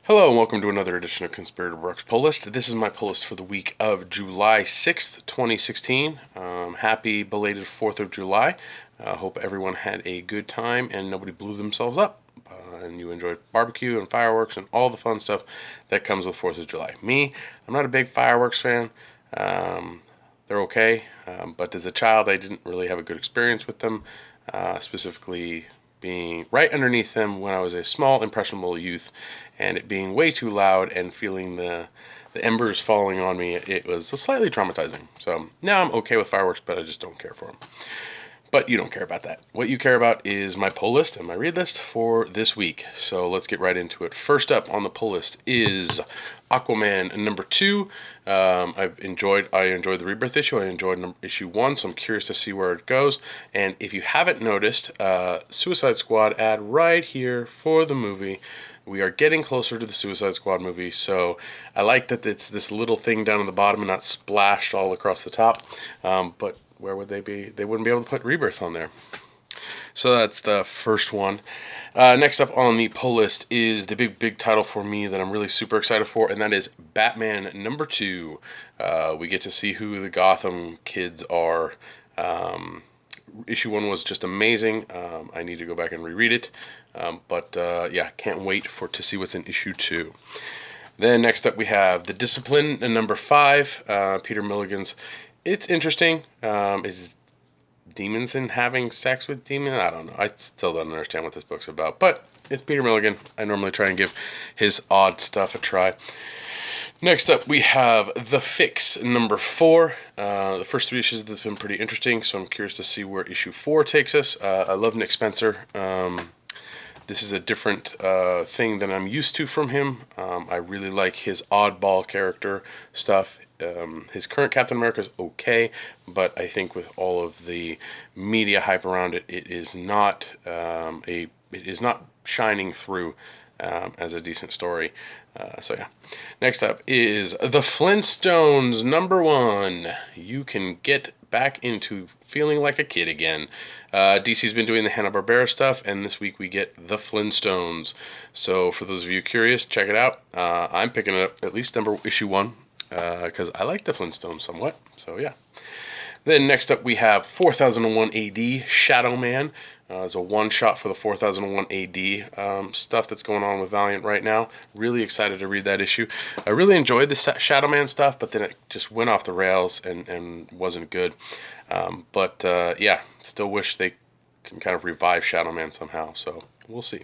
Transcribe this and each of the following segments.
Hello and welcome to another edition of Conspirator Brooks Pull List. This is my pull list for the week of July 6th, 2016. Happy belated 4th of July. Hope everyone had a good time and nobody blew themselves up. And you enjoyed barbecue and fireworks and all the fun stuff that comes with 4th of July. Me, I'm not a big fireworks fan. They're okay, but as a child I didn't really have a good experience with them, specifically being right underneath them when I was a small, impressionable youth, and it being way too loud and feeling the embers falling on me. It was slightly traumatizing. So now I'm okay with fireworks, but I just don't care for them. But you don't care about that. What you care about is my pull list and my read list for this week. So let's get right into it. First up on the pull list is Aquaman number 2. I enjoyed the Rebirth issue. I enjoyed issue 1, so I'm curious to see where it goes. And if you haven't noticed, Suicide Squad ad right here for the movie. We are getting closer to the Suicide Squad movie, so I like that it's this little thing down at the bottom and not splashed all across the top. But where would they be? They wouldn't be able to put Rebirth on there. So that's the first one. Next up on the pull list is the big title for me that I'm really super excited for, and that is Batman number 2. We get to see who the Gotham kids are. Issue 1 was just amazing. I need to go back and reread it. But yeah, can't wait to see what's in issue 2. Then next up we have The Discipline number 5, Peter Milligan's. It's interesting. Is demons and having sex with demons? I don't know. I still don't understand what this book's about. But it's Peter Milligan. I normally try and give his odd stuff a try. Next up, we have The Fix number 4. The first 3 issues have been pretty interesting, so I'm curious to see where issue 4 takes us. I love Nick Spencer. This is a different thing than I'm used to from him. I really like his oddball character stuff. His current Captain America is okay, but I think with all of the media hype around it, it is not shining through as a decent story. So yeah. Next up is The Flintstones number 1. You can get back into feeling like a kid again. DC's been doing the Hanna-Barbera stuff, and this week we get The Flintstones. So for those of you curious, check it out. I'm picking it up at least issue 1. Because I like the Flintstones somewhat, so yeah. Then next up we have 4001 AD, Shadow Man. It's a one-shot for the 4001 AD stuff that's going on with Valiant right now. Really excited to read that issue. I really enjoyed the Shadow Man stuff, but then it just went off the rails and wasn't good. But yeah, still wish they can kind of revive Shadow Man somehow, so we'll see.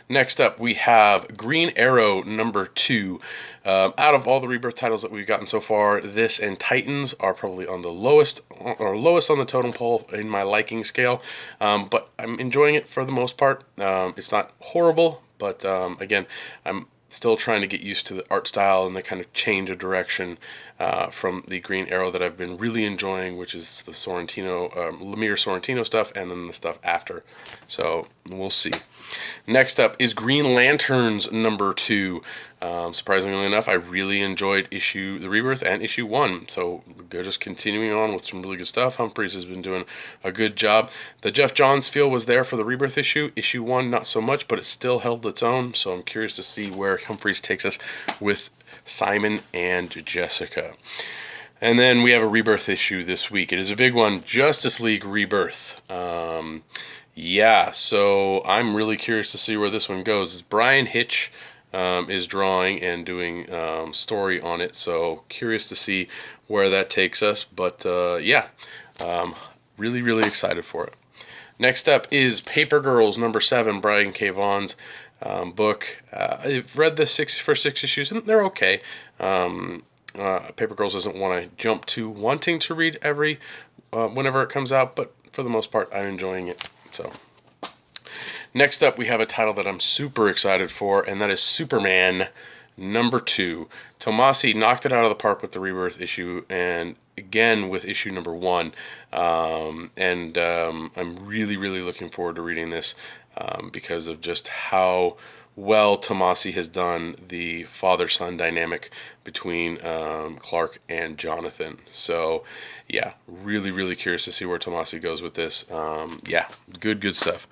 Next up, we have Green Arrow number 2. Out of all the Rebirth titles that we've gotten so far, this and Titans are probably on the lowest on the totem pole in my liking scale. But I'm enjoying it for the most part. It's not horrible, but again, I'm still trying to get used to the art style and the kind of change of direction from the Green Arrow that I've been really enjoying, which is the Lemire Sorrentino stuff, and then the stuff after. So we'll see. Next up is Green Lanterns number 2. Surprisingly enough, I really enjoyed the Rebirth and issue 1. So they're just continuing on with some really good stuff. Humphreys has been doing a good job. The Jeff Johns feel was there for the Rebirth issue. Issue 1, not so much, but it still held its own. So I'm curious to see where Humphreys takes us with Simon and Jessica. And then we have a Rebirth issue this week. It is a big one, Justice League Rebirth. Yeah, so I'm really curious to see where this one goes. It's Brian Hitch is drawing and doing story on it, so curious to see where that takes us. But yeah, really excited for it. Next up is Paper Girls number 7, Brian K. Vaughan's book. I've read the first 6 issues, and they're okay. Paper Girls isn't one I jump to wanting to read whenever it comes out, but for the most part, I'm enjoying it. So, next up, we have a title that I'm super excited for, and that is Superman number 2. Tomasi knocked it out of the park with the Rebirth issue, and again with issue number 1. I'm really looking forward to reading this because of just how well Tomasi has done the father-son dynamic between Clark and Jonathan. So, yeah, really curious to see where Tomasi goes with this. Yeah, good stuff.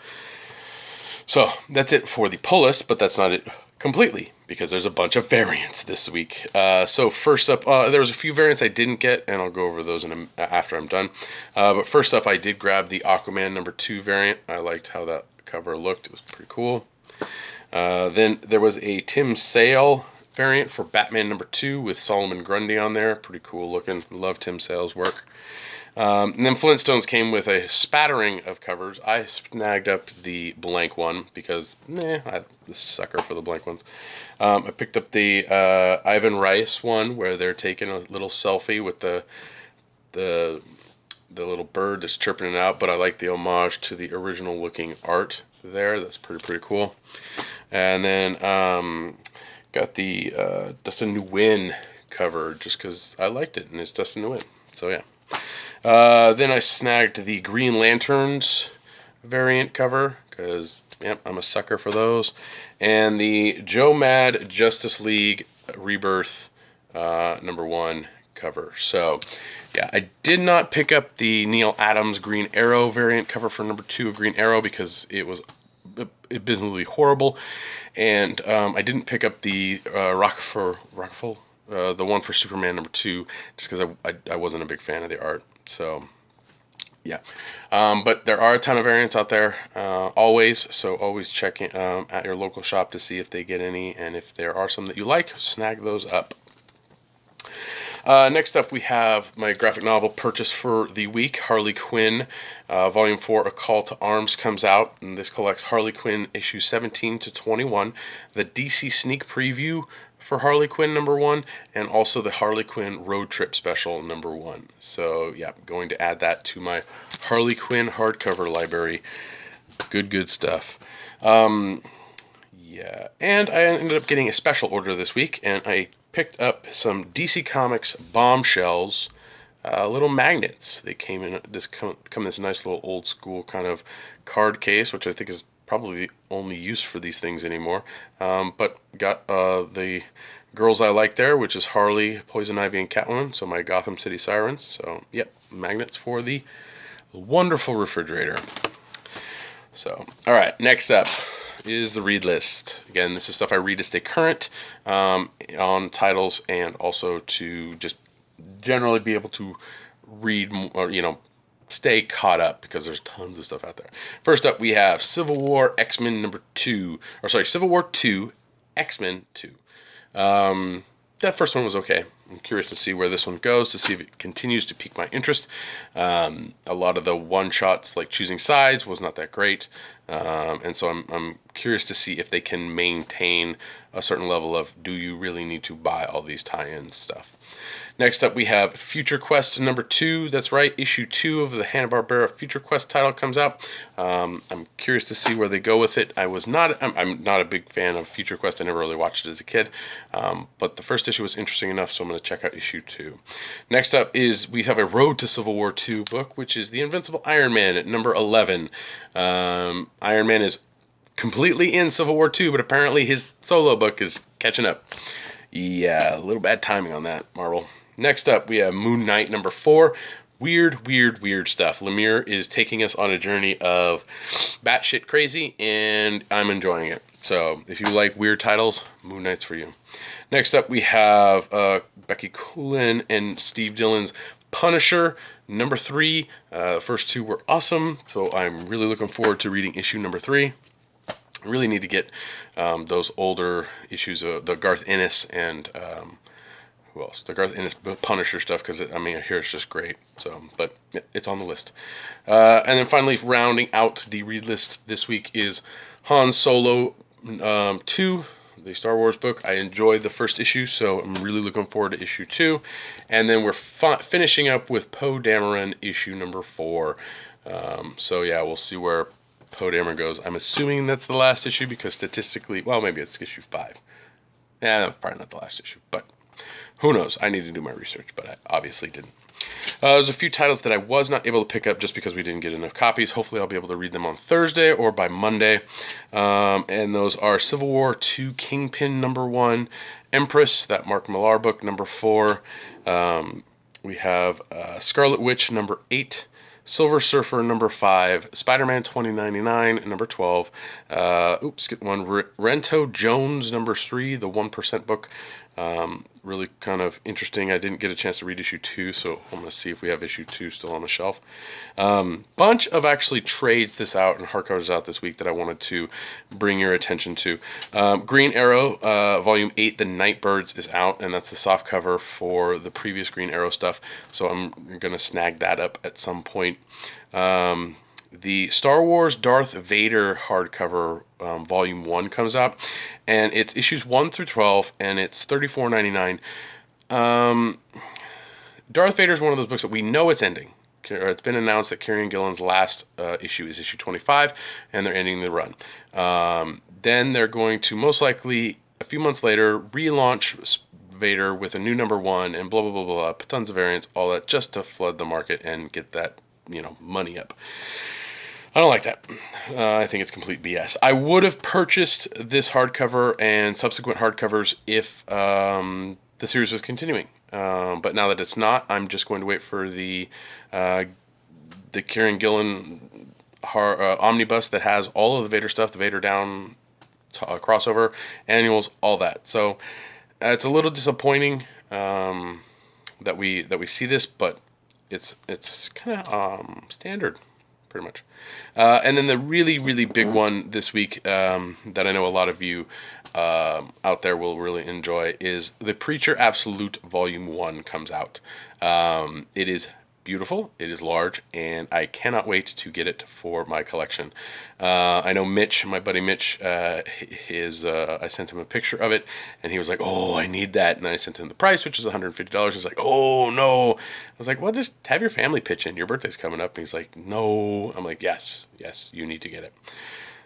So that's it for the pull list, but that's not it completely, because there's a bunch of variants this week. So first up, there was a few variants I didn't get, and I'll go over those after I'm done. But first up, I did grab the Aquaman #2 variant. I liked how that cover looked. It was pretty cool. Then there was a Tim Sale variant for Batman #2 with Solomon Grundy on there. Pretty cool looking. Love Tim Sale's work. And then Flintstones came with a spattering of covers. I snagged up the blank one because, I'm a sucker for the blank ones. I picked up the Ivan Rice one where they're taking a little selfie with the little bird that's chirping it out, but I like the homage to the original looking art there. That's pretty cool. And then got the Dustin Nguyen cover just because I liked it, and it's Dustin Nguyen. So yeah. Then I snagged the Green Lanterns variant cover because, I'm a sucker for those. And the Joe Mad Justice League Rebirth #1 cover. So, yeah, I did not pick up the Neil Adams Green Arrow variant cover for #2 of Green Arrow because it was abysmally horrible. And I didn't pick up the Rockful, the one for Superman #2, just because I wasn't a big fan of the art. So, yeah. But there are a ton of variants out there, always. So always check in, at your local shop to see if they get any. And if there are some that you like, snag those up. Next up, we have my graphic novel purchase for the week, Harley Quinn. Volume 4, A Call to Arms, comes out, and this collects Harley Quinn issues 17 to 21, the DC sneak preview for Harley Quinn #1, and also the Harley Quinn Road Trip Special #1. So, yeah, I'm going to add that to my Harley Quinn hardcover library. Good stuff. Yeah, and I ended up getting a special order this week, and I picked up some DC Comics Bombshells, little magnets. They came in this nice little old school kind of card case, which I think is probably the only use for these things anymore. But got the girls I like there, which is Harley, Poison Ivy, and Catwoman. So my Gotham City Sirens. So yep, magnets for the wonderful refrigerator. So all right, next up is the read list. Again, this is stuff I read to stay current on titles, and also to just generally be able to read, or stay caught up, because there's tons of stuff out there. First up, we have Civil War X-Men Civil War 2 X-Men 2. That first one was okay. I'm curious to see where this one goes, to see if it continues to pique my interest. A lot of the one-shots, like Choosing Sides, was not that great. And so I'm curious to see if they can maintain a certain level of, do you really need to buy all these tie-in stuff? Next up, we have Future Quest #2. That's right, issue 2 of the Hanna-Barbera Future Quest title comes out. I'm curious to see where they go with it. I'm not a big fan of Future Quest. I never really watched it as a kid. But the first issue was interesting enough, so I'm going to check out issue 2. Next up is, we have a Road to Civil War 2 book, which is The Invincible Iron Man at #11. Iron Man is completely in Civil War 2, but apparently his solo book is catching up. Yeah, a little bad timing on that, Marvel. Next up, we have Moon Knight #4. Weird stuff. Lemire is taking us on a journey of batshit crazy, and I'm enjoying it. So if you like weird titles, Moon Knight's for you. Next up, we have Becky Coolin and Steve Dillon's Punisher #3. The first two were awesome, so I'm really looking forward to reading issue #3. I really need to get those older issues of the Garth Ennis and who else? The Garth Ennis Punisher stuff, because I hear it's just great. So, but it's on the list. And then finally, rounding out the read list this week is Han Solo 2, the Star Wars book. I enjoyed the first issue, so I'm really looking forward to issue 2. And then we're finishing up with Poe Dameron issue #4. So yeah, we'll see where Poe Dameron goes. I'm assuming that's the last issue, because statistically, well, maybe it's issue 5. Yeah, that's probably not the last issue, but who knows? I need to do my research, but I obviously didn't. There's a few titles that I was not able to pick up just because we didn't get enough copies. Hopefully I'll be able to read them on Thursday or by Monday. And those are Civil War 2 Kingpin #1, Empress, that Mark Millar book, #4. We have Scarlet Witch #8, Silver Surfer number 5, Spider-Man 2099 number 12, skip one, Rento Jones number 3, the 1% book. Really kind of interesting. I didn't get a chance to read issue 2, so I'm going to see if we have issue 2 still on the shelf. Bunch of actually trades this out and hardcovers out this week that I wanted to bring your attention to. Green Arrow, volume 8, The Nightbirds is out, and that's the soft cover for the previous Green Arrow stuff, so I'm going to snag that up at some point. The Star Wars Darth Vader hardcover volume 1 comes out, and it's issues 1 through 12, and it's $34.99. Darth Vader is one of those books that we know it's ending. It's been announced that Kieran Gillen's last issue is issue 25, and they're ending the run. Then they're going to most likely, a few months later, relaunch Vader with a new number 1, and blah, blah, blah, blah, tons of variants, all that, just to flood the market and get that, money up. I don't like that. I think it's complete BS. I would have purchased this hardcover and subsequent hardcovers if the series was continuing. But now that it's not, I'm just going to wait for the Kieran Gillen omnibus that has all of the Vader stuff, the Vader Down crossover, annuals, all that. So it's a little disappointing that we see this, but it's kind of standard, pretty much. And then the really, really big one this week that I know a lot of you out there will really enjoy is The Preacher Absolute Volume 1 comes out. It is beautiful, it is large, and I cannot wait to get it for my collection. I know Mitch, my buddy Mitch, I sent him a picture of it, and he was like, oh, I need that. And then I sent him the price, which is $150. He's like, oh, no. I was like, well, just have your family pitch in. Your birthday's coming up. And he's like, no. I'm like, yes, you need to get it.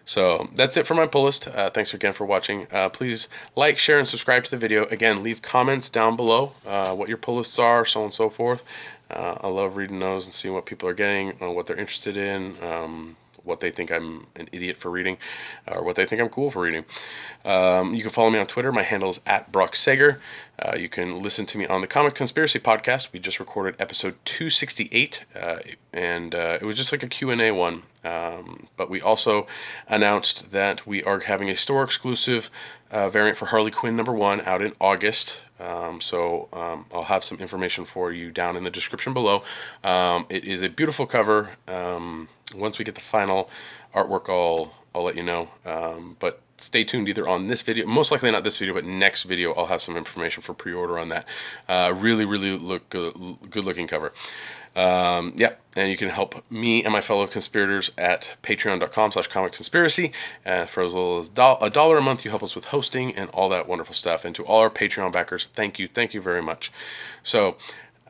So that's it for my pull list. Thanks again for watching. Please like, share, and subscribe to the video. Again, leave comments down below what your pull lists are, so on and so forth. I love reading those and seeing what people are getting, what they're interested in, what they think I'm an idiot for reading, or what they think I'm cool for reading. You can follow me on Twitter. My handle is @BrockSager. You can listen to me on the Comic Conspiracy podcast. We just recorded episode 268, and it was just like a Q&A one. But we also announced that we are having a store exclusive variant for Harley Quinn number 1 out in August. So I'll have some information for you down in the description below. It is a beautiful cover. Once we get the final artwork, I'll let you know. But stay tuned either on this video, most likely not this video, but next video I'll have some information for pre-order on that. Really, really good looking cover. And you can help me and my fellow conspirators at patreon.com/comicconspiracy. For as little as $1 a month, you help us with hosting and all that wonderful stuff. And to all our Patreon backers, thank you very much. So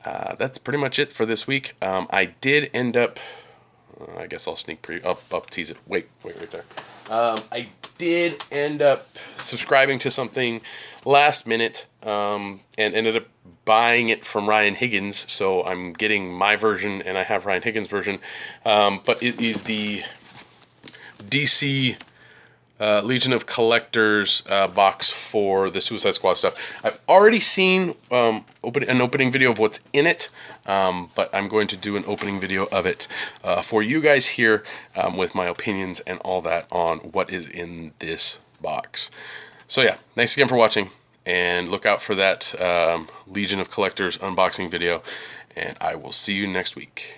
that's pretty much it for this week. I did end up, I guess I'll sneak I'll tease it. Wait right there. I did end up subscribing to something last minute and ended up buying it from Ryan Higgins, so I'm getting my version and I have Ryan Higgins' version, but it is the DC Legion of Collectors box for the Suicide Squad stuff. I've already seen an opening video of what's in it, but I'm going to do an opening video of it for you guys here with my opinions and all that on what is in this box. So yeah, thanks again for watching, and look out for that Legion of Collectors unboxing video, and I will see you next week.